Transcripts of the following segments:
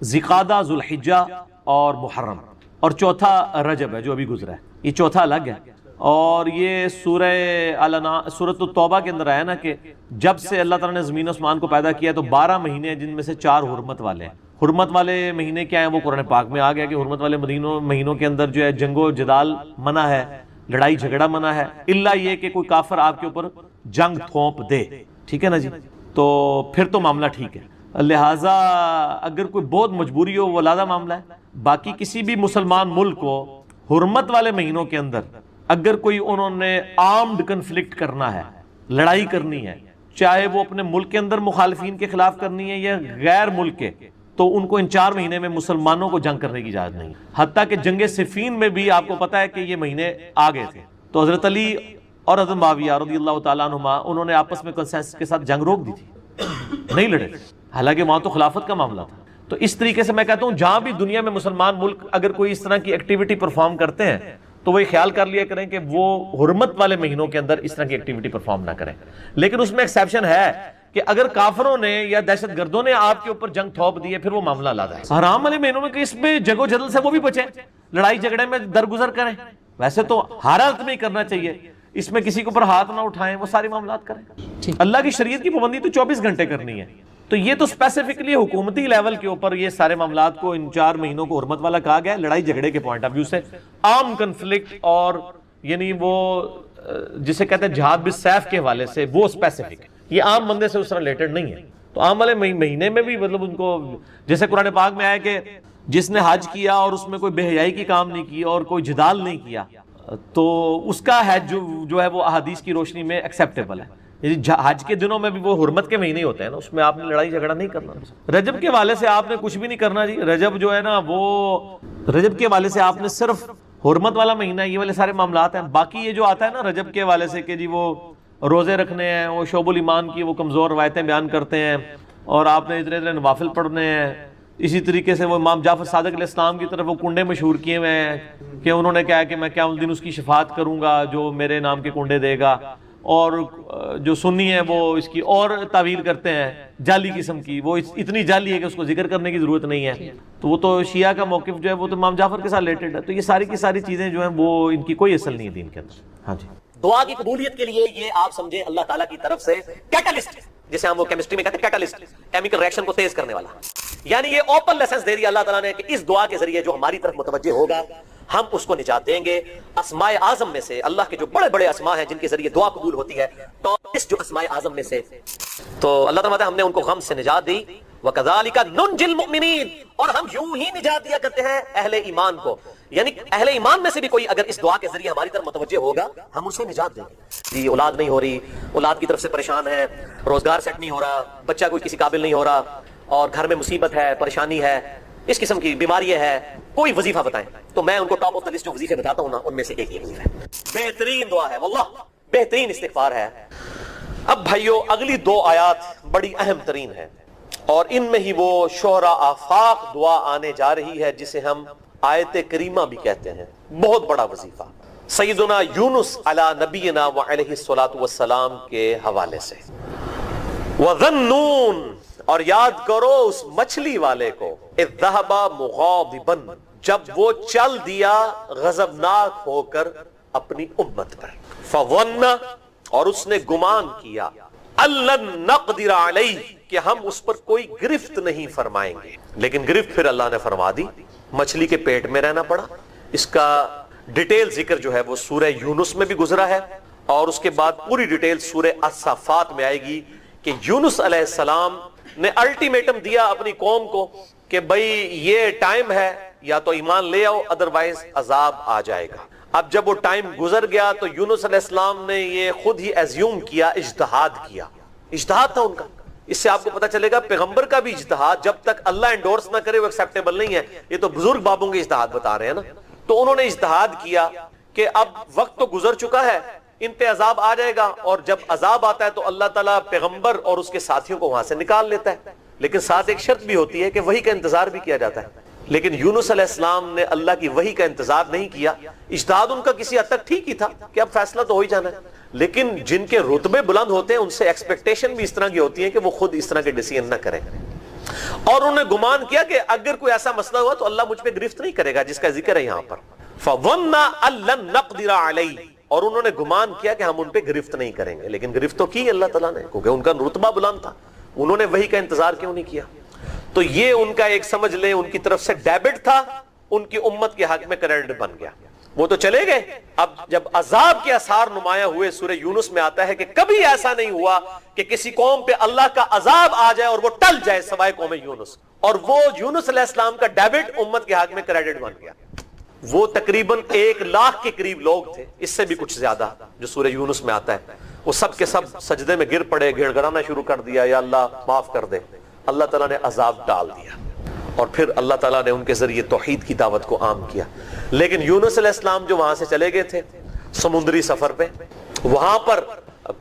ذیقعدہ، ذوالحجہ اور محرم، اور چوتھا رجب ہے جو ابھی گزرا ہے، یہ چوتھا الگ ہے۔ اور یہ سورۃ التوبہ کے اندر آیا نا کہ جب سے اللہ تعالیٰ نے زمین و آسمان کو پیدا کیا تو 12 مہینے ہیں جن میں سے 4 حرمت والے ہیں۔ حرمت والے مہینے کیا ہیں؟ وہ قرآن پاک میں آ گیا کہ حرمت والے مہینوں کے اندر جو ہے جنگ و جدال منع ہے، لڑائی جھگڑا منع ہے، الا یہ کہ کوئی کافر آپ کے اوپر جنگ تھوپ دے، ٹھیک ہے نا جی، تو پھر تو معاملہ ٹھیک ہے۔ لہٰذا اگر کوئی بہت مجبوری ہو وہ علیحدہ معاملہ ہے، باقی کسی بھی مسلمان ملک کو حرمت والے مہینوں کے اندر اگر کوئی انہوں نے آرمڈ کنفلکٹ کرنا ہے، لڑائی کرنی ہے، چاہے وہ اپنے ملک کے اندر مخالفین کے خلاف کرنی ہے یا غیر ملک کے، تو ان کو ان 4 مہینے میں مسلمانوں کو جنگ کرنے کی اجازت نہیں، حتیٰ کہ جنگ صفین میں بھی آپ کو پتہ ہے کہ یہ مہینے آگے تھے، تو حضرت علی اور حضرت معاویہ رضی اللہ تعالیٰ عنہما انہوں نے آپس میں کنسنسس کے ساتھ جنگ روک دی تھی، نہیں لڑے، حالانکہ وہاں تو خلافت کا معاملہ تھا۔ تو اس طریقے سے میں کہتا ہوں جہاں بھی دنیا میں مسلمان ملک اگر کوئی اس طرح کی ایکٹیویٹی پرفارم کرتے ہیں تو وہ یہ خیال کر لیا کریں کہ وہ حرمت والے مہینوں کے اندر اس طرح کی ایکٹیویٹی پرفارم نہ کریں، لیکن اس میں ایکسیپشن ہے کہ اگر کافروں نے یا دہشت گردوں نے آپ کے اوپر جنگ تھوپ دی ہے پھر وہ معاملہ علیحدہ ہے۔ حرام والے مہینوں میں کہ اس میں جنگ و جدل سے وہ بھی بچیں، لڑائی جھگڑے میں درگزر کریں، ویسے تو ہر حالت میں ہی کرنا چاہیے، اس میں کسی کے اوپر ہاتھ نہ اٹھائیں، وہ سارے معاملات کریں۔ اللہ کی شریعت کی پابندی تو 24 گھنٹے کرنی ہے، تو یہ تو اسپیسیفکلی حکومتی لیول کے اوپر یہ سارے معاملات کو ان 4 مہینوں کو حرمت والا کہا گیا ہے، لڑائی جھگڑے کے پوائنٹ آف ویو سے، عام کنفلکٹ اور یعنی وہ جسے کہتے ہیں جہاد بالسیف کے حوالے سے وہ اسپیسیفک ہے، یہ عام بندے سے اس طرح ریلیٹڈ نہیں ہے۔ تو عام والے مہینے میں بھی مطلب ان کو جیسے قرآن پاک میں آیا کہ جس نے حج کیا اور اس میں کوئی بے حیائی کی کام نہیں کی اور کوئی جدال نہیں کیا تو اس کا حج جو ہے وہ احادیث کی روشنی میں ایکسیپٹیبل ہے۔ حج کے دنوں میں بھی وہ حرمت کے مہینے ہوتے ہیں نا، اس میں آپ نے لڑائی جھگڑا نہیں کرنا۔ رجب کے حوالے سے آپ نے کچھ بھی نہیں کرنا جی، رجب جو ہے نا وہ رجب کے حوالے سے آپ نے صرف حرمت والا مہینہ یہ والے سارے معاملات ہیں، باقی یہ جو آتا ہے نا رجب کے حوالے سے کہ جی وہ روزے رکھنے ہیں، وہ شعب الایمان کی وہ کمزور روایتیں بیان کرتے ہیں اور آپ نے اتنے نوافل پڑھنے ہیں، اسی طریقے سے وہ امام جعفر صادق علیہ السلام کی طرف وہ کنڈے مشہور کیے ہوئے ہیں کہ انہوں نے کہا کہ میں قیامت دن اس کی شفاعت کروں گا جو میرے نام کے کنڈے دے گا، اور جو سنی ہے وہ اس کی اور تعویل کرتے ہیں جعلی قسم کی، وہ اتنی جعلی ہے کہ اس کو ذکر کرنے کی ضرورت نہیں ہے، تو وہ تو شیعہ کا موقف جو ہے وہ تو امام جعفر کے ساتھ ریلیٹڈ ہے، تو یہ ساری کی ساری چیزیں جو ہیں وہ ان کی کوئی اصل نہیں ہے دین کے اندر۔ ہاں جی، دعا کی قبولیت کے لیے یہ آپ سمجھیں اللہ تعالیٰ کی طرف سے کیٹالسٹ، جسے ہم وہ کیمسٹری میں کہتے ہیں کیٹالسٹ، کیمیکل ریئیکشن کو تیز کرنے والا، یعنی یہ اوپن لیسنس دے دیا اللہ تعالیٰ نے کہ اس دعا کے ذریعے جو ہماری طرف متوجہ ہوگا ہم اس کو نجات دیں گے۔ اسماء اعظم میں سے اللہ کے جو بڑے بڑے اسماء ہیں جن کے ذریعے دعا قبول ہوتی ہے، تو اس جو اسماء اعظم میں سے تو اللہ تعالیٰ ہم نے ان کو غم سے نجات دی، وَكَذَلِكَ نُنْجِي الْمُؤْمِنِينَ، اور ہم یوں ہی نجات دیا کرتے ہیں اہل ایمان کو، یعنی اہل ایمان میں سے بھی کوئی اگر اس دعا کے ذریعے ہماری طرف متوجہ ہوگا ہم اسے نجات دیں گے۔ جی اولاد نہیں ہو رہی، اولاد کی طرف سے پریشان ہے، روزگار سیٹ نہیں ہو رہا، بچہ کوئی کسی قابل نہیں ہو رہا، اور گھر میں مصیبت ہے، پریشانی ہے، اس قسم کی بیماری ہے، کوئی وظیفہ بتائیں تو میں ان کو ٹاپ آف دا لسٹ جو وظیفے بتاتا ہوں نا ان میں سے ایک یہ وظیفہ ہے، بہترین دعا ہے، واللہ بہترین استغفار ہے۔ اب بھائیو اگلی 2 آیات بڑی اہم ترین ہیں اور ان میں ہی وہ شہرا آفاق دعا آنے جا رہی ہے جسے ہم آیت کریمہ بھی کہتے ہیں، بہت بڑا وظیفہ سیدنا یونس علی نبینا وعلیہ الصلوۃ والسلام کے حوالے سے۔ وَذَنُّونَ، اور یاد کرو اس مچھلی والے کو، اذ ذهب مغاضبا، جب وہ چل دیا غضبناک ہو کر اپنی امت پر، فظن، اور اس نے گمان کیا، الَّن نَقْدِرَ عَلَيْهِ، کہ ہم اس پر کوئی گرفت نہیں فرمائیں گے، لیکن گرفت پھر اللہ نے فرما دی، مچھلی کے پیٹ میں رہنا پڑا۔ اس کا ڈیٹیل ذکر جو ہے وہ سورہ یونس میں بھی گزرا ہے اور اس کے بعد پوری ڈیٹیل سورہ الصافات میں آئے گی کہ یونس علیہ السلام نے الٹیمیٹم دیا اپنی قوم کو کہ بھئی یہ ٹائم ہے، یا تو ایمان لے آؤ ادروائز عذاب آ جائے گا۔ اب جب وہ ٹائم گزر گیا تو یونس علیہ السلام نے یہ خود ہی ایزیوم کیا، اجتہاد کیا، اجتہاد تھا ان کا۔ اس سے آپ کو پتا چلے گا پیغمبر کا بھی اجتہاد جب تک اللہ انڈورس نہ کرے وہ ایکسیپٹیبل نہیں ہے۔ یہ تو بزرگ بابوں کے اجتہاد بتا رہے ہیں نا، تو انہوں نے اجتہاد کیا کہ اب وقت تو گزر چکا ہے، ان پہ عذاب آ جائے گا، اور جب عذاب آتا ہے تو اللہ تعالیٰ پیغمبر اور اس کے ساتھیوں کو وہاں سے نکال لیتا ہے، لیکن ساتھ ایک شرط بھی ہوتی ہے کہ وحی کا انتظار بھی کیا جاتا ہے۔ لیکن یونس علیہ السلام نے اللہ کی وحی کا انتظار نہیں کیا۔ اجتہاد ان کا کسی حد تک ٹھیک ہی تھا کہ اب فیصلہ تو ہو ہی جانا ہے، لیکن جن کے رتبے بلند ہوتے ہیں ان سے ایکسپیکٹیشن بھی اس طرح کی ہوتی ہے کہ وہ خود اس طرح کے ڈیسیژن نہ کریں۔ اور انہوں نے گمان کیا کہ اگر کوئی ایسا مسئلہ ہوا تو اللہ مجھ پہ گرفت نہیں کرے گا، جس کا ذکر ہے یہاں پر فَظَنَّ أَن لَّن نَّقْدِرَ عَلَيْهِ، اور انہوں نے گمان کیا کہ ہم ان پہ گرفت نہیں کریں گے، لیکن گرفت تو کی اللہ تعالیٰ نے، کیونکہ ان کا رتبہ بلند تھا، انہوں نے وحی کا انتظار کیوں نہیں کیا؟ تو یہ ان کا ایک سمجھ لیں ان کی طرف سے ڈیبٹ تھا، ان کی امت کے حق میں کریڈٹ بن گیا، وہ تو چلے گئے۔ اب جب عذاب کے آثار نمایاں ہوئے، سورہ یونس میں آتا ہے کہ کبھی ایسا نہیں ہوا کہ کسی قوم پہ اللہ کا عذاب آ جائے اور وہ ٹل جائے سوائے قوم یونس، اور وہ یونس علیہ السلام کا ڈیبٹ امت کے حق میں کریڈٹ بن گیا۔ وہ تقریباً 1,00,000 کے قریب لوگ تھے، اس سے بھی کچھ زیادہ، جو سورہ یونس میں آتا ہے، وہ سب کے سب سجدے میں گر پڑے، گڑ گڑانا شروع کر دیا، یا اللہ معاف کر دے۔ اللہ تعالیٰ نے عذاب ڈال دیا، اور پھر اللہ تعالیٰ نے ان کے ذریعے توحید کی دعوت کو عام کیا۔ لیکن یونس علیہ السلام جو وہاں سے چلے گئے تھے سمندری سفر پہ، وہاں پر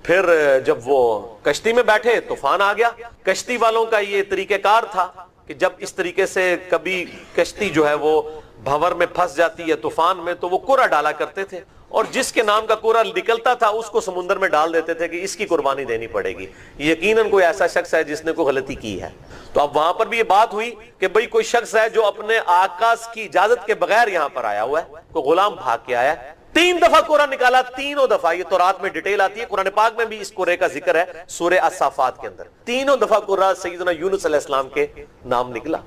پھر جب وہ کشتی میں بیٹھے طوفان آ گیا۔ کشتی والوں کا یہ طریقہ کار تھا کہ جب اس طریقے سے کبھی کشتی جو ہے وہ بھنور میں پھنس جاتی ہے طوفان میں، تو وہ کوڑا ڈالا کرتے تھے، اور جس کے نام کا کوڑا نکلتا تھا اس کو سمندر میں ڈال دیتے تھے کہ اس کی قربانی دینی پڑے گی، یقیناً کوئی ایسا شخص ہے جس نے کوئی غلطی کی ہے۔ تو اب وہاں پر بھی یہ بات ہوئی کہ بھئی کوئی شخص ہے جو اپنے آقا کی اجازت کے بغیر یہاں پر آیا ہوا ہے، کوئی غلام بھاگ کے آیا ہے، 3 دفعہ کوڑا نکالا، تینوں دفعہ، یہ تورات میں ڈیٹیل آتی ہے، قرآن پاک میں بھی اس کوڑے کا ذکر ہے سورہ الصافات کے اندر، تینوں دفعہ کوڑا سیدنا یونس علیہ السلام کے نام نکلا۔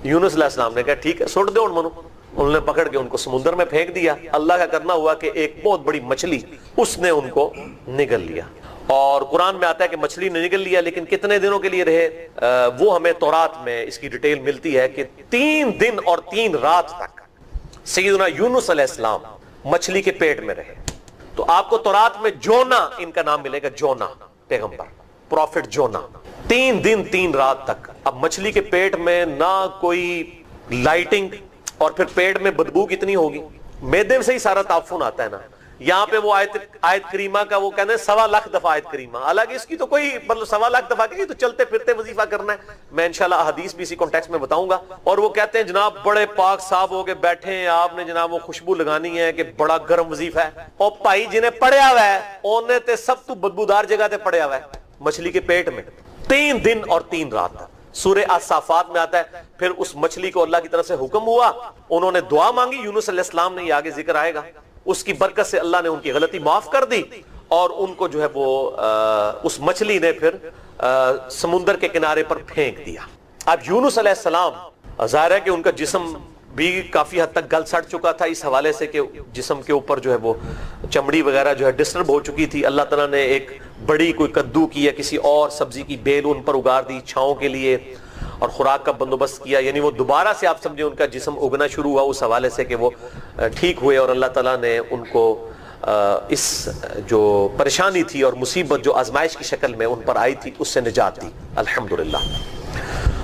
یونس علیہ السلام نے کہا ٹھیک ہے سوٹ دو ان منو، انہوں نے پکڑ کے ان کو سمندر میں پھینک دیا۔ اللہ کا کرنا ہوا کہ ایک بہت بڑی مچھلی اس نے ان کو نگل لیا، اور قرآن میں آتا ہے کہ مچھلی نے نگل لیا، لیکن کتنے دنوں کے لیے رہے وہ ہمیں تورات میں اس کی ڈیٹیل ملتی ہے کہ 3 دن اور 3 رات تک سیدنا یونس علیہ السلام مچھلی کے پیٹ میں رہے۔ تو آپ کو تورات میں جونا ان کا نام ملے گا، جونا پیغمبر، پروفٹ جونا، 3 دن 3 رات تک۔ اب مچھلی کے پیٹ میں نہ کوئی لائٹنگ، اور پھر پیٹ میں بدبو کتنی ہوگی، میدے سے ہی سارا تعفن آتا ہے نا۔ یہاں پہ وہ آیت کریمہ کا وہ کہتے ہیں 1.25 دفعہ آیت کریمہ، حالانکہ اس کی تو کوئی مطلب 1.25 دفعہ کہ تو چلتے پھرتے وظیفہ کرنا ہے، میں انشاءاللہ احادیث بھی اسی کانٹیکسٹ میں بتاؤں گا۔ اور وہ کہتے ہیں جناب بڑے پاک صاحب ہو کے بیٹھے ہیں، آپ نے جناب وہ خوشبو لگانی ہے کہ بڑا گرم وظیفہ ہے، اور بھائی جنہیں پڑیا ہوا ہے انہیں تے سب تو بدبودار جگہ تے پڑیا ہوا ہے مچھلی کے پیٹ میں، 3 دن اور 3 رات تک۔ سورہ الصافات میں آتا ہے پھر اس مچھلی کو اللہ کی طرف سے حکم ہوا، انہوں نے دعا مانگی، یونس علیہ السلام نے، یہ آگے ذکر آئے گا، اس کی برکت سے اللہ نے ان کی غلطی معاف کر دی، اور ان کو جو ہے وہ اس مچھلی نے پھر سمندر کے کنارے پر پھینک دیا۔ اب یونس علیہ السلام ظاہر ہے کہ ان کا جسم بھی کافی حد تک گل سڑ چکا تھا، اس حوالے سے کہ جسم کے اوپر جو ہے وہ چمڑی وغیرہ جو ہے ڈسٹرب ہو چکی تھی۔ اللہ تعالیٰ نے ایک بڑی کوئی کدو کی یا کسی اور سبزی کی بیل ان پر اگار دی چھاؤں کے لیے، اور خوراک کا بندوبست کیا، یعنی وہ دوبارہ سے آپ سمجھیں ان کا جسم اگنا شروع ہوا، اس حوالے سے کہ وہ ٹھیک ہوئے، اور اللہ تعالیٰ نے ان کو اس جو پریشانی تھی اور مصیبت جو آزمائش کی شکل میں ان پر آئی تھی اس سے نجات دی الحمدللہ۔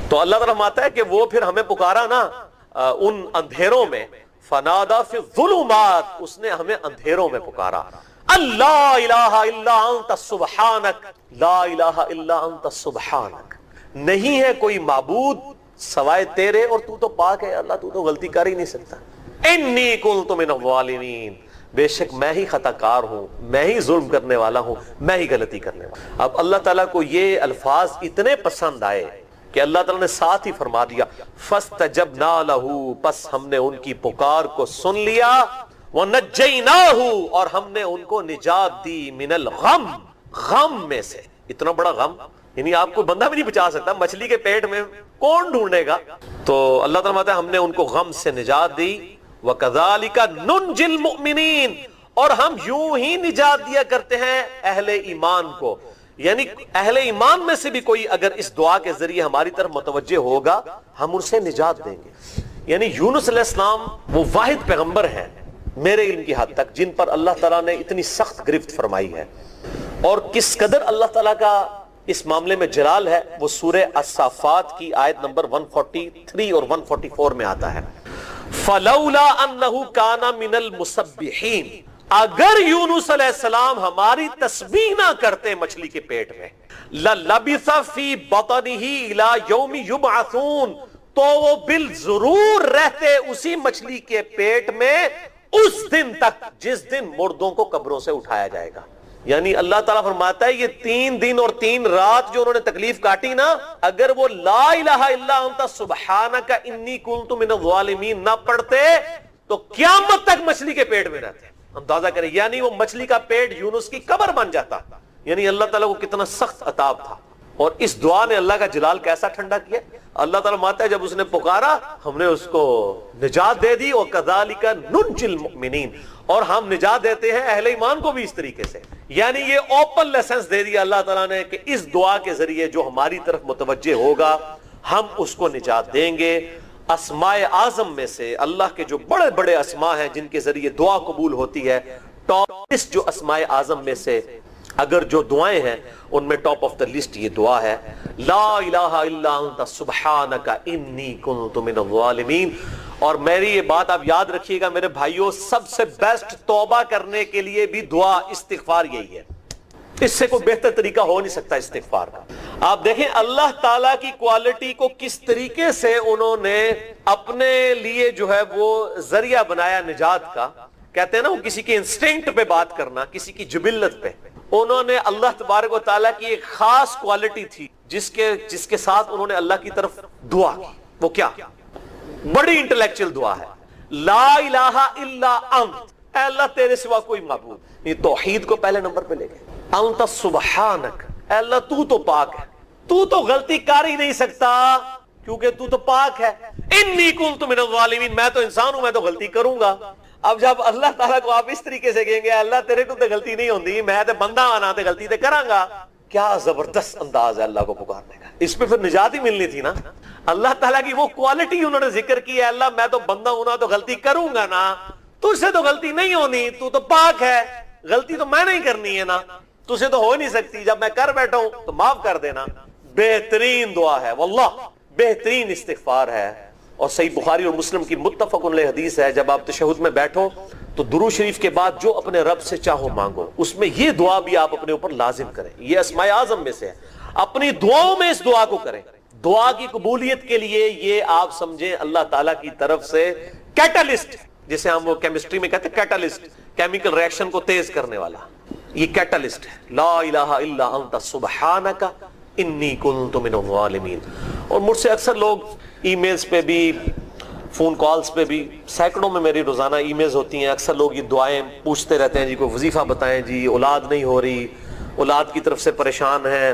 تو اللہ تعالیٰ فرماتا ہے کہ وہ پھر ہمیں پکارا نا ان اندھیروں میں، فنادا فی الظلمات، اس نے ہمیں اندھیروں میں پکارا، اللہ الہ الا انت سبحانک، لا الہ الا انت سبحانک، نہیں ہے کوئی معبود سوائے تیرے اور تو پاک ہے اللہ، تو غلطی کر ہی نہیں سکتا، انی کنت من الظالمین، بے شک میں ہی خطا کار ہوں، میں ہی ظلم کرنے والا ہوں، میں ہی غلطی کرنے والا۔ اب اللہ تعالیٰ کو یہ الفاظ اتنے پسند آئے کہ اللہ تعالیٰ نے ساتھ ہی فرما دیا فَاسْتَجَبْنَا لَهُ، پس ہم نے ان کی پکار کو سن لیا، وَنَجَّيْنَاهُ، اور ہم نے ان کو نجات دی، من الغم، غم میں سے، اتنا بڑا غم یعنی آپ کو بندہ بھی نہیں بچا سکتا، مچھلی کے پیٹ میں کون ڈھونڈے گا؟ تو اللہ تعالیٰ کہتا ہے ہم نے ان کو غم سے نجات دی، وَكَذَلِكَ نُنْجِي الْمُؤْمِنِينَ، اور ہم یوں ہی نجات دیا کرتے ہیں اہل ایمان کو، یعنی اہل ایمان میں سے بھی کوئی اگر اس دعا کے ذریعے ہماری طرف متوجہ ہوگا ہم ان سے نجات دیں گے۔ یعنی یونس علیہ السلام وہ واحد پیغمبر ہیں میرے علم کی حد تک جن پر اللہ تعالیٰ نے اتنی سخت گرفت فرمائی ہے، اور کس قدر اللہ تعالیٰ کا اس معاملے میں جلال ہے وہ سورہ الصافات کی آیت نمبر 143 اور 144 میں آتا ہے، فَلَوْلَا أَنَّهُ كَانَ مِنَ الْمُسَبِّحِينَ، اگر یونس علیہ السلام ہماری تسبیح نہ کرتے مچھلی کے پیٹ میں، لَلَبِثَ فِي بَطْنِهِ إِلَى يَوْمِ يُبْعَثُونَ، تو وہ بالضرور رہتے اسی مچھلی کے پیٹ میں اس دن تک جس دن مردوں کو قبروں سے اٹھایا جائے گا۔ یعنی اللہ تعالیٰ فرماتا ہے یہ 3 دن اور 3 رات جو انہوں نے تکلیف کاٹی نا، اگر وہ لا الہ الا انت سبحانک انی کنت من الظالمین نہ پڑھتے تو قیامت تک مچھلی کے پیٹ میں رہتے. اندازہ کریں، یعنی وہ مچھلی کا پیٹ یونس کی قبر بن جاتا. یعنی اللہ تعالیٰ کو کتنا سخت عذاب تھا. اور اس دعا نے اللہ کا جلال کیسا ٹھنڈا کیا. اللہ تعالیٰ ماتا ہے جب اس نے پکارا ہم نے اس کو نجات دے دی. وَكَذَلِكَ نُنْجِي الْمُؤْمِنِينَ، اور ہم نجات دیتے ہیں اہل ایمان کو بھی اس طریقے سے. یعنی یہ اوپن لیسنس دے دیا اللہ تعالیٰ نے کہ اس دعا کے ذریعے جو ہماری طرف متوجہ ہوگا ہم اس کو نجات دیں گے. اسماء اعظم میں سے اللہ کے جو بڑے بڑے اسماء ہیں جن کے ذریعے دعا قبول ہوتی ہے، ٹاپ لسٹ جو اسماء اعظم میں سے اگر جو دعائیں ہیں ان میں ٹاپ آف دا لسٹ یہ دعا ہے، لا الہ الا انت سبحانک انی کنت من الظالمین. اور میری یہ بات آپ یاد رکھیے گا میرے بھائیوں، سب سے بیسٹ توبہ کرنے کے لیے بھی دعا استغفار یہی ہے. اس سے کوئی بہتر طریقہ ہو نہیں سکتا استغفار کا. آپ دیکھیں اللہ تعالیٰ کی کوالٹی کو کس طریقے سے انہوں نے اپنے لیے جو ہے وہ ذریعہ بنایا نجات کا. کہتے ہیں نا وہ کسی کے انسٹنکٹ پہ بات کرنا، کسی کی جبلت پہ. انہوں نے اللہ تبارک و تعالیٰ کی ایک خاص کوالٹی تھی جس کے ساتھ انہوں نے اللہ کی طرف دعا کی. وہ کیا؟ بڑی انٹلیکچوئل دعا ہے. لا الہ الا انت، اے اللہ تیرے سوا کوئی معبود. یہ توحید کو پہلے نمبر پہ لے گئے. انت سبحانک، اے اللہ تو تو پاک ہے، تو تو غلطی کر ہی نہیں سکتا کیونکہ تو تو پاک ہے. انی کنت من الظالمین، میں تو انسان ہوں، میں تو غلطی کروں گا. اب جب اللہ تعالیٰ کو آپ اس طریقے سے کہیں گے اللہ تیرے کو تو غلطی نہیں ہوندی، میں تو بندہ آنا تے غلطی تے کراں گا، کیا زبردست انداز ہے اللہ کو پکارنے کا. اس پہ پھر نجات ہی ملنی تھی نا. اللہ تعالیٰ کی وہ کوالٹی انہوں نے ذکر کی ہے، اللہ میں تو بندہ ہوں نا تو غلطی کروں گا نا، تجھ سے تو غلطی نہیں ہونی، تو تو پاک ہے، غلطی تو میں نہیں کرنی ہے نا، تجھ سے تو ہو نہیں سکتی، جب میں کر بیٹھا ہوں تو معاف کر دینا. بہترین دعا ہے واللہ، بہترین استغفار ہے. اور صحیح بخاری اور مسلم کی متفق علیہ حدیث ہے، جب آپ تشہد میں بیٹھو تو درود شریف کے بعد جو اپنے رب سے چاہو مانگو، اس میں یہ دعا بھی آپ اپنے اوپر لازم کریں. یہ اسماء اعظم میں سے ہے، اپنی دعاؤں میں اس دعا کو کریں. دعا کی قبولیت کے لیے یہ آپ سمجھیں اللہ تعالیٰ کی طرف سے کیٹالسٹ، جسے ہم وہ کیمسٹری میں کہتے ہیں کیٹالسٹ، کیمیکل ریئیکشن کو تیز کرنے والا، یہ کیٹالسٹ ہے. لا الہ الا انت سبحانک انی کنت من الظالمین. اور مجھ سے اکثر لوگ ای میلز پہ بھی، فون کالز پہ بھی، سینکڑوں میں میری روزانہ ای میلز ہوتی ہیں. اکثر لوگ یہ دعائیں پوچھتے رہتے ہیں، جی کوئی وظیفہ بتائیں، جی اولاد نہیں ہو رہی، اولاد کی طرف سے پریشان ہیں،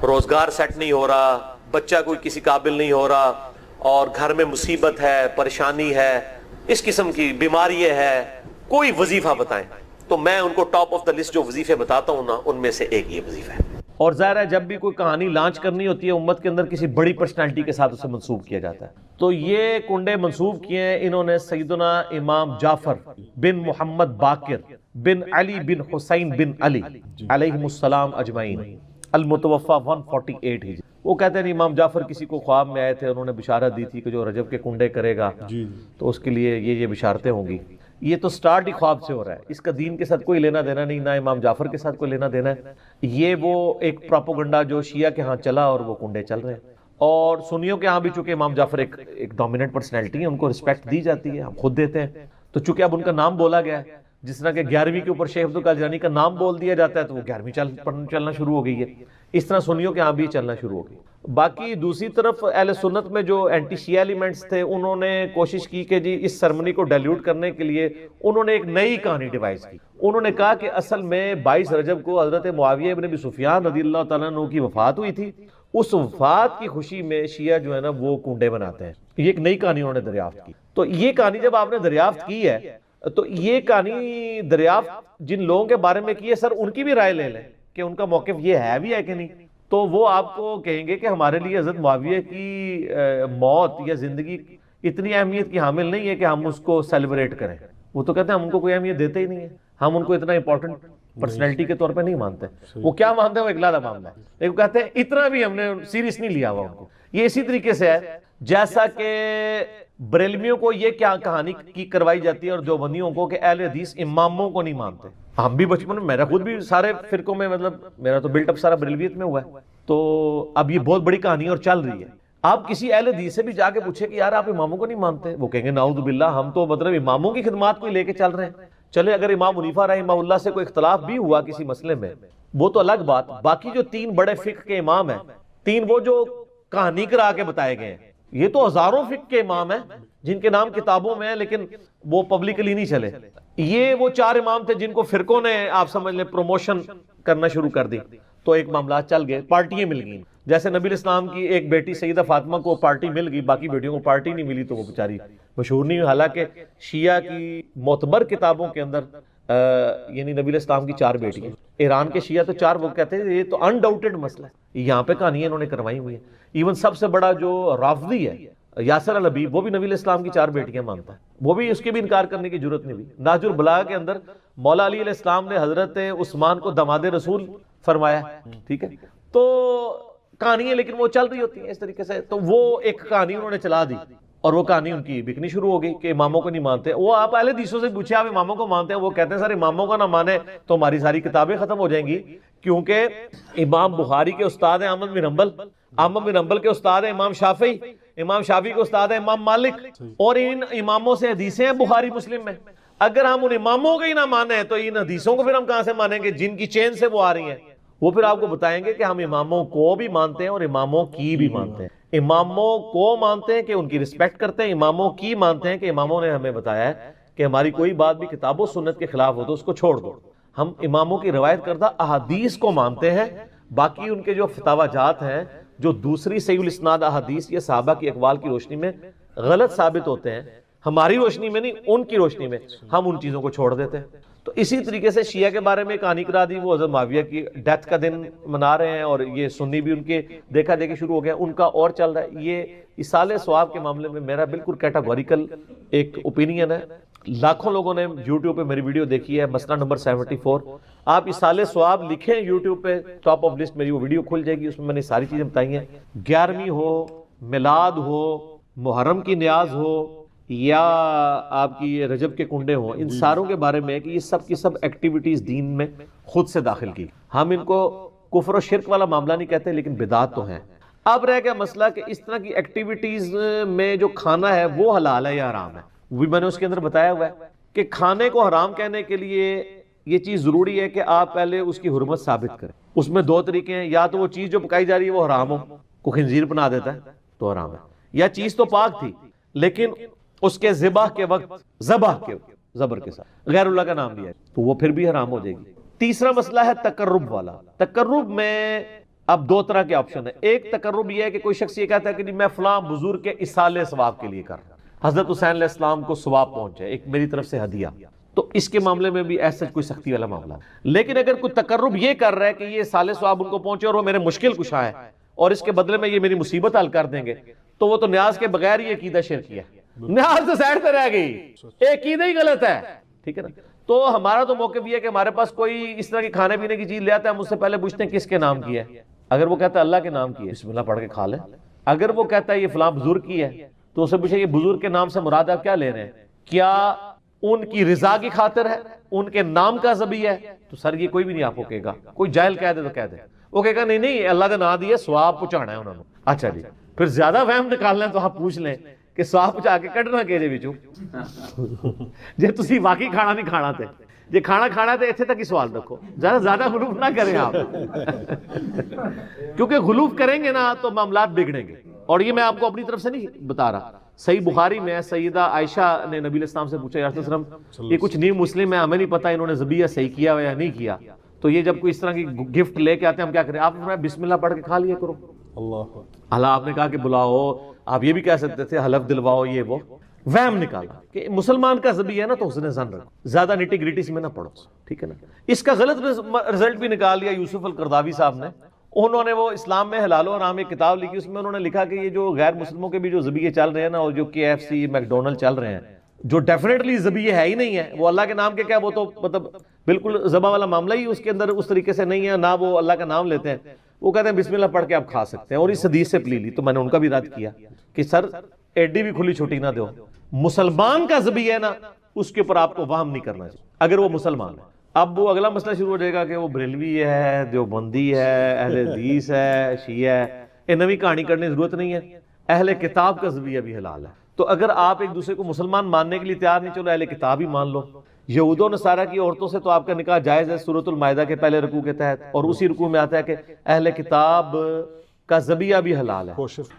روزگار سیٹ نہیں ہو رہا، بچہ کوئی کسی قابل نہیں ہو رہا، اور گھر میں مصیبت ہے، پریشانی ہے، اس قسم کی بیماری ہے، کوئی وظیفہ بتائیں. تو میں ان کو ٹاپ آف دا لسٹ جو وظیفے بتاتا ہوں نا ان میں سے ایک یہ وظیفہ ہے. اور ظاہر ہے جب بھی کوئی کہانی لانچ کرنی ہوتی ہے امت کے اندر کسی بڑی پرسنالٹی کے ساتھ اسے منسوب کیا جاتا ہے. تو یہ کنڈے منسوب کیے ہیں انہوں نے سیدنا امام جعفر بن محمد باقر بن علی بن حسین بن علی علیہم السلام اجمعین، المتوفا 148 ہجری. وہ کہتے ہیں امام جعفر کسی کو خواب میں آئے تھے، انہوں نے بشارت دی تھی کہ جو رجب کے کنڈے کرے گا تو اس کے لیے یہ بشارتیں ہوں گی. یہ تو سٹارٹ ہی خواب سے ہو رہا ہے، اس کا دین کے ساتھ کوئی لینا دینا نہیں، نہ امام جعفر کے ساتھ کوئی لینا دینا ہے. یہ وہ ایک پراپوگنڈا جو شیعہ کے ہاں چلا اور وہ کنڈے چل رہے ہیں. اور سنیوں کے ہاں بھی چونکہ امام جعفر ایک ڈومیننٹ پرسنالٹی ہے، ان کو رسپیکٹ دی جاتی ہے، ہم خود دیتے ہیں. تو چونکہ اب ان کا نام بولا گیا ہے، جس طرح کہ 11ویں کے اوپر شیخ عبد القادر جیلانی کا نام بول دیا جاتا ہے تو وہ 11ویں چلنا شروع ہو گئی ہے. اس طرح سنیوں کے ہاں بھی چلنا شروع ہو گئی. باقی دوسری طرف اہل سنت میں جو اینٹی شیعہ ایلیمنٹس تھے انہوں نے کوشش کی کہ جی اس سرمنی کو ڈیلیوٹ کرنے کے لیے انہوں نے ایک نئی کہانی ڈیوائز کی. انہوں نے کہا کہ اصل میں 22 رجب کو حضرت معاویہ ابن ابی سفیان رضی اللہ تعالیٰ عنہ کی وفات ہوئی تھی، اس وفات کی خوشی میں شیعہ جو ہے نا وہ کنڈے بناتے ہیں. یہ ایک نئی کہانی انہوں نے دریافت کی. تو یہ کہانی جب آپ نے دریافت کی ہے تو یہ کہانی دریافت جن لوگوں کے بارے میں کی ہے سر ان کی بھی رائے لے لیں کہ ان کا موقف یہ ہے بھی ہے کہ نہیں. تو وہ آپ کو کہیں گے کہ ہمارے لیے حضرت معاویہ کی موت یا زندگی اتنی اہمیت کی حامل نہیں ہے کہ ہم اس کو سیلیبریٹ کریں. وہ تو کہتے ہیں ہم ان کو کوئی اہمیت دیتے ہی نہیں ہے، ہم ان کو اتنا امپورٹنٹ پرسنالٹی کے طور پہ نہیں مانتے. وہ کیا مانتے ہیں وہ اگلا معاملہ ہے، لیکن کہتے ہیں اتنا بھی ہم نے سیریس نہیں لیا ہوا ان کو. یہ اسی طریقے سے ہے جیسا کہ بریلویوں کو یہ کیا کہانی کی کروائی جاتی ہے اور دیوبندیوں کو کہ اہل حدیث اماموں کو نہیں مانتے. ہم بھی بچپن میں، میرا خود بھی سارے فرقوں میں، مطلب میرا تو بلٹ اپ سارا بریلویت میں ہوا ہے. تو اب یہ بہت بڑی کہانی اور چل رہی ہے. آپ کسی اہل حدیث سے بھی جا کے پوچھیں کہ یار آپ اماموں کو نہیں مانتے، وہ کہیں گے نعوذ باللہ ہم تو مطلب اماموں کی خدمات کو لے کے چل رہے ہیں. چلے اگر امام حنیفہ رحمہ اللہ سے کوئی اختلاف بھی ہوا کسی مسئلے میں وہ تو الگ بات، باقی جو 3 بڑے فقہ کے امام ہیں، 3 وہ جو کہانی کرا کے بتائے گئے ہیں، یہ تو ہزاروں فقہ کے امام ہیں جن کے نام کتابوں میں ہیں لیکن وہ پبلکلی نہیں چلے. یہ وہ 4 امام تھے جن کو فرقوں نے آپ سمجھ لیں پروموشن کرنا شروع کر دی، تو ایک معاملات چل گئے، پارٹیاں مل گئیں. جیسے نبی الاسلام کی ایک بیٹی سیدہ فاطمہ کو پارٹی مل گئی، باقی بیٹیوں کو پارٹی نہیں ملی تو وہ بیچاری مشہور نہیں ہوئی. حالانکہ شیعہ کی معتبر کتابوں کے اندر یعنی نبی الاسلام کی 4 بیٹیاں، ایران کے شیعہ تو 4 وہ کہتے ہیں یہ تو انڈاؤٹڈ مسئلہ ہے، یہاں پہ کہانیاں انہوں نے کروائی ہوئی ہیں. ایون سب سے بڑا جو رافضی ہے یاسر الحبیب، وہ بھی نبی الاسلام کی 4 بیٹیاں مانتا ہے، وہ بھی اس کے بھی انکار کرنے کی ضرورت نہیں ہوئی. نہج البلاغہ کے اندر مولا علی علیہ السلام نے حضرت عثمان کو دماد رسول فرمایا، ٹھیک ہے. تو کہانیاں لیکن وہ چل رہی ہوتی ہیں اس طریقے سے. تو وہ ایک کہانی انہوں نے چلا دی اور وہ کہانی ان کی بکنی شروع ہو گئی کہ اماموں کو نہیں مانتے. وہ آپ اہل حدیثوں سے پوچھے آپ اماموں کو مانتے ہیں، وہ کہتے ہیں سر اماموں کا نہ مانے تو ہماری ساری کتابیں ختم ہو جائیں گی، کیونکہ امام بخاری کے استاد ہیں احمد بن حنبل، احمد بن حنبل کے استاد ہیں امام شافعی، امام شافعی کے استاد ہیں امام مالک، اور ان اماموں سے حدیثیں ہیں بخاری مسلم میں. اگر ہم ان اماموں کو ہی نہ مانیں تو ان حدیثوں کو پھر ہم کہاں سے مانیں گے جن کی چین سے وہ آ رہی ہیں. وہ پھر آپ کو بتائیں گے کہ ہم اماموں کو بھی مانتے ہیں اور اماموں کی بھی مانتے ہیں. اماموں کو مانتے ہیں کہ ان کی رسپیکٹ کرتے ہیں، اماموں کی مانتے ہیں کہ اماموں نے ہمیں بتایا ہے کہ ہماری کوئی بات بھی کتاب و سنت کے خلاف ہو تو اس کو چھوڑ دو. ہم اماموں کی روایت کردہ احادیث کو مانتے ہیں، باقی ان کے جو فتاوی جات ہیں جو دوسری صحیح الاسناد احادیث یا صحابہ کی اقوال کی روشنی میں غلط ثابت ہوتے ہیں، ہماری روشنی میں نہیں ان کی روشنی میں ہم ان چیزوں کو چھوڑ دیتے ہیں. تو اسی طریقے سے شیعہ کے بارے میں کہانی کرا دی، وہ حضرت معاویہ کی ڈیتھ کا دن منا رہے ہیں اور یہ سنی بھی ان کے دیکھا دیکھی شروع ہو گیا، ان کا اور چل رہا ہے. یہ اصالہ ثواب کے معاملے میں میرا بالکل کیٹاگوریکل ایک اوپینین ہے. لاکھوں لوگوں نے یوٹیوب پہ میری ویڈیو دیکھی ہے، مسئلہ نمبر 74. آپ اصالہ ثواب لکھیں یوٹیوب پہ، ٹاپ آف لسٹ میری وہ ویڈیو کھل جائے گی، اس میں میں نے ساری چیزیں بتائی ہیں. 11ویں ہو، میلاد ہو، محرم کی نیاز ہو، یا آپ کی یہ رجب کے کنڈے ہوں، ان ساروں کے بارے میں کہ یہ سب کی سب ایکٹیویٹیز دین میں خود سے داخل کی. ہم ان کو کفر و شرک والا معاملہ نہیں کہتے لیکن بدعت تو ہیں. اب رہ گیا مسئلہ کہ اس طرح کی ایکٹیویٹیز میں جو کھانا ہے وہ حلال ہے یا حرام ہے. وہ بھی میں نے اس کے اندر بتایا ہوا ہے کہ کھانے کو حرام کہنے کے لیے یہ چیز ضروری ہے کہ آپ پہلے اس کی حرمت ثابت کریں. اس میں 2 طریقے ہیں، یا تو وہ چیز جو پکائی جا رہی ہے وہ حرام ہو، کوئی خنزیر بنا دیتا ہے تو حرام ہے، یا چیز تو پاک تھی لیکن اس کے ذبح کے وقت زبر کے ساتھ غیر اللہ کا نام لیا ہے تو وہ پھر بھی حرام ہو جائے گی. تیسرا مسئلہ ہے تقرب والا. تقرب میں اب 2 طرح کے آپشن ہیں. ایک تقرب یہ ہے کہ کوئی شخص یہ کہتا ہے کہ میں فلاں بزرگ کے اصالہ ثواب کے لیے کر رہا ہوں، حضرت حسین علیہ السلام کو ثواب پہنچے، ایک میری طرف سے ہدیہ، تو اس کے معاملے میں بھی ایسا کوئی سختی والا معاملہ. لیکن اگر کوئی تقرب یہ کر رہا ہے کہ یہ اصالہ ثواب ان کو پہنچے اور وہ میرے مشکل کشا ہے اور اس کے بدلے میں یہ میری مصیبت حل کر دیں گے، تو وہ تو نیاز کے بغیر ہی عقیدہ شرکیہ ہے. نیاز تو سائڈ پہ رہ گئی، عقیدہ ہی غلط ہے، ٹھیک ہے نا. تو ہمارا تو موقف یہ ہے کہ ہمارے پاس کوئی اس طرح کی کھانے پینے کی چیز لے آتا ہے، ہم اس سے پہلے پوچھتے ہیں کس کے نام کی ہے. اگر وہ کہتا ہے اللہ کے نام کی ہے، بسم اللہ پڑھ کے کھا لیں. اگر وہ کہتا ہے یہ فلاں بزرگ کی ہے تو اسے پوچھیں یہ بزرگ کے نام سے مراد آپ کیا لے رہے ہیں، کیا ان کی رضا کی خاطر ہے، ان کے نام کا ذبح ہے؟ تو سر یہ کوئی بھی نہیں آپ کو کہے گا. کوئی جاہل کہہ دے تو کہہ دے، وہ کہے گا نہیں اللہ کا نام دیا ثواب پہنچانا ہے انہوں نے. اچھا جی، پھر زیادہ وہم نکالنا ہے تو آپ پوچھ لیں کہ ثواب پہنچا کے کڈنا کہے وچوں جے تسی واقعی کھانا نہیں کھانا تے جے کھانا کھانا تے ایتھے تک ہی سوال رکھو، زیادہ غلوف نہ کریں آپ کیونکہ غلوف کریں گے نا تو معاملات بگڑیں گے. اور یہ میں آپ کو اپنی طرف سے نہیں بتا رہا. صحیح بخاری میں سیدہ عائشہ نے نبی علیہ السلام سے پوچھا یا رسول اللہ علیہ وسلم یہ کچھ نیو مسلم ہے، ہمیں نہیں پتا انہوں نے ذبیحہ صحیح کیا ہوا یا نہیں کیا، تو یہ جب کوئی اس طرح کی گفٹ لے کے آتے ہیں ہم کیا کریں؟ آپ نے بسم اللہ پڑھ کے کھا لیا کرو. اللہ آپ نے کہا کہ بلاؤ، آپ یہ بھی کہہ سکتے تھے حلف دلواؤ، یہ وہ وہم نکالا کہ مسلمان کا ذبیحہ ہے نا تو حسن ظن رکھو، زیادہ نٹی گریٹی سے میں نہ پڑھو، ٹھیک ہے نا. اس کا غلط رزلٹ بھی نکال لیا یوسف القرضاوی صاحب نے. انہوں نے وہ اسلام میں حلال و حرام ایک کتاب لکھی، اس میں انہوں نے لکھا کہ یہ جو غیر مسلموں کے بھی جو ذبیحے چل رہے ہیں نا، اور جو KFC میکڈونلڈ چل رہے ہیں جو ڈیفینیٹلی ذبیحے ہے ہی نہیں ہے، وہ اللہ کے نام کے کیا، وہ تو مطلب بالکل ذبح والا معاملہ ہی اس کے اندر اس طریقے سے نہیں ہے، نہ وہ اللہ کا نام لیتے ہیں. وہ کہتے ہیں بسم اللہ پڑھ کے آپ کھا سکتے ہیں، اور اس حدیث سے پلی لی. تو میں نے ان کا بھی رد کیا کہ سر ایڈی بھی کھلی چھوٹی نہ دو، مسلمان کا ذبیحہ ہے نا اس کے اوپر آپ کو وہم نہیں کرنا چاہیے اگر وہ مسلمان ہے. اب وہ اگلا مسئلہ شروع ہو جائے گا کہ وہ بریلوی ہے، دیوبندی ہے، اہل حدیث ہے، شیعہ ہے. یہ نوی کہانی کرنے کی ضرورت نہیں ہے. اہل کتاب کا ذبیحہ بھی حلال ہے. تو اگر آپ ایک دوسرے کو مسلمان ماننے کے لیے تیار نہیں، چلو اہل کتاب ہی مان لو، یہود و نصارہ کی عورتوں سے تو آپ کا نکاح جائز ہے سورۃ المائدہ کے پہلے رکوع کے تحت، اور اسی رکوع میں آتا ہے کہ اہل کتاب کا ذبیحہ بھی حلال ہے.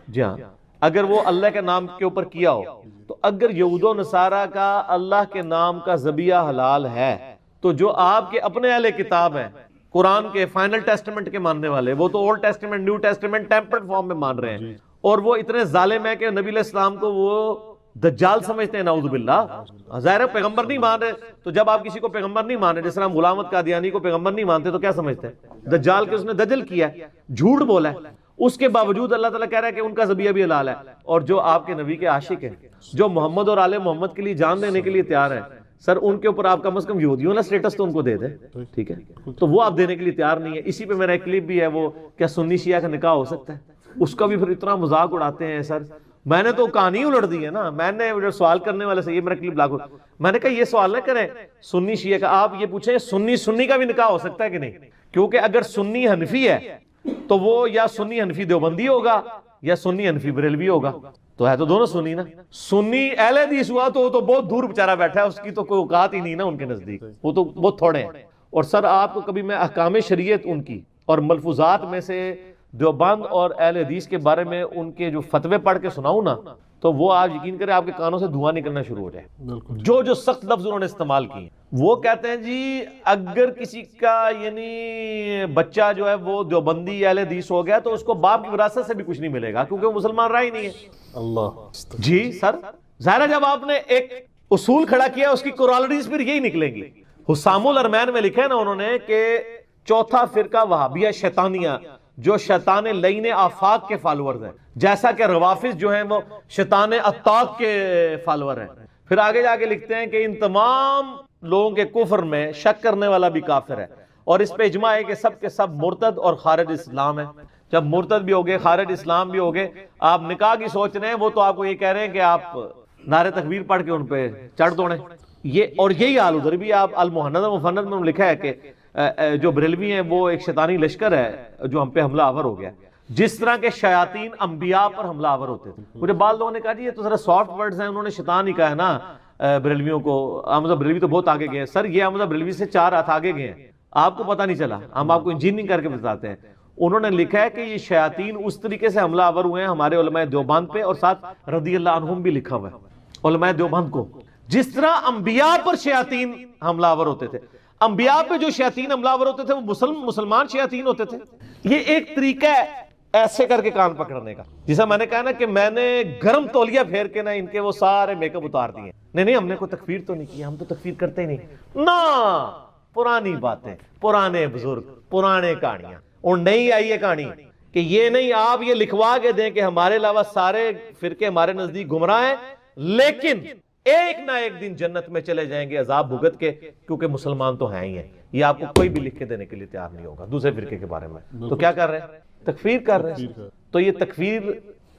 جی ہاں، اگر وہ اللہ کے نام کے اوپر کیا ہو. تو اگر یہود و نصارہ کا اللہ کے نام کا ذبیحہ حلال ہے تو جو آپ کے اپنے اہل کتاب ہیں، قرآن کے فائنل ٹیسٹمنٹ کے ماننے والے، وہ تو old testament new testament tempered form میں مان رہے ہیں، اور وہ اتنے ظالم ہیں کہ نبی علیہ السلام کو وہ دجال سمجھتے ہیں، نعوذ باللہ. ظاہر ہے پیغمبر نہیں مان رہے، تو جب آپ کسی کو پیغمبر نہیں مان رہے، جس طرح ہم غلام احمد قادیانی کو پیغمبر نہیں مانتے، تو کیا سمجھتے ہیں؟ دجال کے اس نے دجل کیا ہے، جھوٹ بولا ہے. اس کے باوجود اللہ تعالیٰ کہہ رہا ہے کہ ان کا ذبیحہ بھی حلال ہے. اور جو آپ کے نبی کے عاشق ہیں، جو محمد اور آل محمد کے لیے جان دینے کے لیے تیار ہیں، سر ان کے اوپر آپ کم از کم یہودیوں نا سٹیٹس تو ان کو دے دیں، ٹھیک ہے؟ تو وہ آپ دینے کے لیے تیار نہیں ہے. اسی پہ میرا ایک کلپ بھی ہے، وہ کیا سنی شیعہ کا نکاح ہو سکتا ہے؟ اس کا بھی پھر اتنا مذاق اڑاتے ہیں. سر میں نے تو کہانی الٹ دی ہے نا، میں نے سوال کرنے والے سے یہ میرا کلپ لاگو، میں نے کہا یہ سوال نہ کریں سنی شیعہ کا، آپ یہ پوچھیں سنی کا بھی نکاح ہو سکتا ہے کہ نہیں؟ کیونکہ اگر سنی حنفی ہے تو وہ یا سنی حنفی دیوبندی ہوگا یا سنی حنفی بریلوی ہوگا، تو ہے تو دونوں سنی نا. سنی اہل حدیث ہوا تو وہ تو بہت دور بیچارہ بیٹھا ہے، اس کی تو کوئی اوقات ہی نہیں نا ان کے نزدیک، وہ تو بہت تھوڑے ہیں. اور سر آپ کو کبھی میں احکام شریعت ان کی اور ملفوظات میں سے دیوبند اور اہل حدیث کے بارے میں ان کے جو فتوے پڑھ کے سناؤں نا، تو وہ آپ یقین کریں آپ کے کانوں سے دھواں نکلنا شروع ہو جائے. جو سخت لفظ انہوں نے استعمال کیے، وہ کہتے ہیں جی اگر کسی کا یعنی بچہ جو ہے وہ دیوبندی اہل حدیث ہو گیا تو اس کو باپ کی وراثت سے بھی کچھ نہیں ملے گا، کیونکہ وہ مسلمان رہا ہی نہیں ہے. اللہ جی سر، ظاہر ہے جب آپ نے ایک اصول کھڑا کیا اس کی کورالیٹیز پھر یہی نکلیں گی. حسام الارمین میں لکھا ہے نا انہوں نے کہ چوتھا فرقہ وہابیہ شیطانیہ، جو شیطان لعین آفاق کے فالورز ہیں، جیسا کہ روافظ جو ہیں وہ شیطان اطاق کے فالور ہیں. پھر آگے جا کے لکھتے ہیں کہ ان تمام لوگوں کے کفر میں شک کرنے والا بھی کافر ہے، اور اس پہ اجماع ہے کہ سب کے سب مرتد اور خارج اسلام ہیں. جب مرتد بھی ہوگے، خارج اسلام بھی ہوگے، آپ نکاح کی سوچ رہے ہیں، وہ تو آپ کو یہ کہہ رہے ہیں کہ آپ نعرے تکبیر پڑھ کے ان پہ چڑھ دوڑیں. یہ اور یہی حال ادھر بھی آپ المحند مفند میں لکھا ہے کہ جو بریلوی ہیں وہ ایک شیطانی لشکر ہے جو ہم پہ حملہ آور ہو گیا. جس طرح کے شیاطین انبیاء پر حملہ آور ہوتے تھے. مجھے بعض لوگوں نے کہا جی یہ تو ذرا سافٹ ورڈز ہیں، انہوں نے شیطان ہی کہا ہے نا بریلویوں کو. احمد بریلوی تو بہت آگے گئے ہیں. سر یہ احمد بریلوی سے 4 ہاتھ آگے گئے ہیں، آپ کو پتہ نہیں چلا، ہم آپ کو انجینئرنگ کر کے بتاتے ہیں. انہوں نے لکھا ہے کہ یہ شیاطین اس طریقے سے حملہ آور ہوئے ہیں ہمارے علماء دیوبند پہ، اور ساتھ رضی اللہ عنہم بھی لکھا ہوا ہے علماء دیوبند کو. جس طرح انبیاء پر شیاطین حملہ آور ہوتے تھے، انبیاء پہ جو شیاطین حملہ آور ہوتے تھے وہ مسلمان شیاطین ہوتے تھے. یہ ایک طریقہ ہے ایسے کر کے کان پکڑنے کا، جیسا میں نے کہا نا کہ میں نے گرم تولیہ پھیر کے نا ان کے وہ سارے میک اپ اتار دیے. نہیں ہم نے کوئی تکفیر تو نہیں کی، ہم تو تکفیر کرتے ہی نہیں نا. پرانی باتیں، پرانے بزرگ، پرانے کہانیاں. اور نہیں آئی ہے کہانی کہ یہ نہیں آپ یہ لکھوا کے دیں کہ ہمارے علاوہ سارے فرقے ہمارے نزدیک گمراہ ہیں، لیکن ایک نہ ایک دن جنت میں چلے جائیں گے عذاب بھگت کے، کیونکہ مسلمان تو ہیں ہی ہیں. یہ آپ کو کوئی بھی لکھ کے دینے کے لیے تیار نہیں ہوگا دوسرے فرقے کے بارے میں. تو کیا کر رہے ہیں؟ تکفیر کر رہے ہیں. تو یہ تکفیر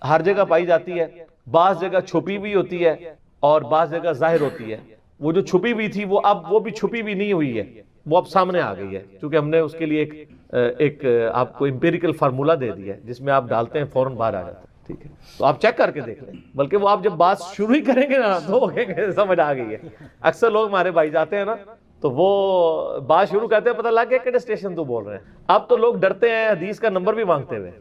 ہر جگہ پائی جاتی ہے، بعض جگہ چھپی بھی ہوتی ہے اور بعض جگہ ظاہر ہوتی ہے. وہ جو چھپی ہوئی تھی وہ بھی چھپی بھی نہیں ہوئی ہے، وہ اب سامنے آ گئی ہے، کیونکہ ہم نے اس کے لیے ایک آپ کو امپیریکل فارمولا دے دیا ہے جس میں آپ ڈالتے ہیں فوراً باہر آ جاتا ہے. ٹھیک ہے، تو آپ چیک کر کے دیکھ لیں. بلکہ وہ آپ جب بات شروع ہی کریں گے نا تو سمجھ آ گئی ہے. اکثر لوگ ہمارے بھائی جاتے ہیں نا تو وہ بات شروع کرتے ہیں، پتہ لگ گیا کہ اسٹیشن تو بول رہے ہیں. اب تو لوگ ڈرتے ہیں حدیث کا نمبر بھی مانگتے ہوئے.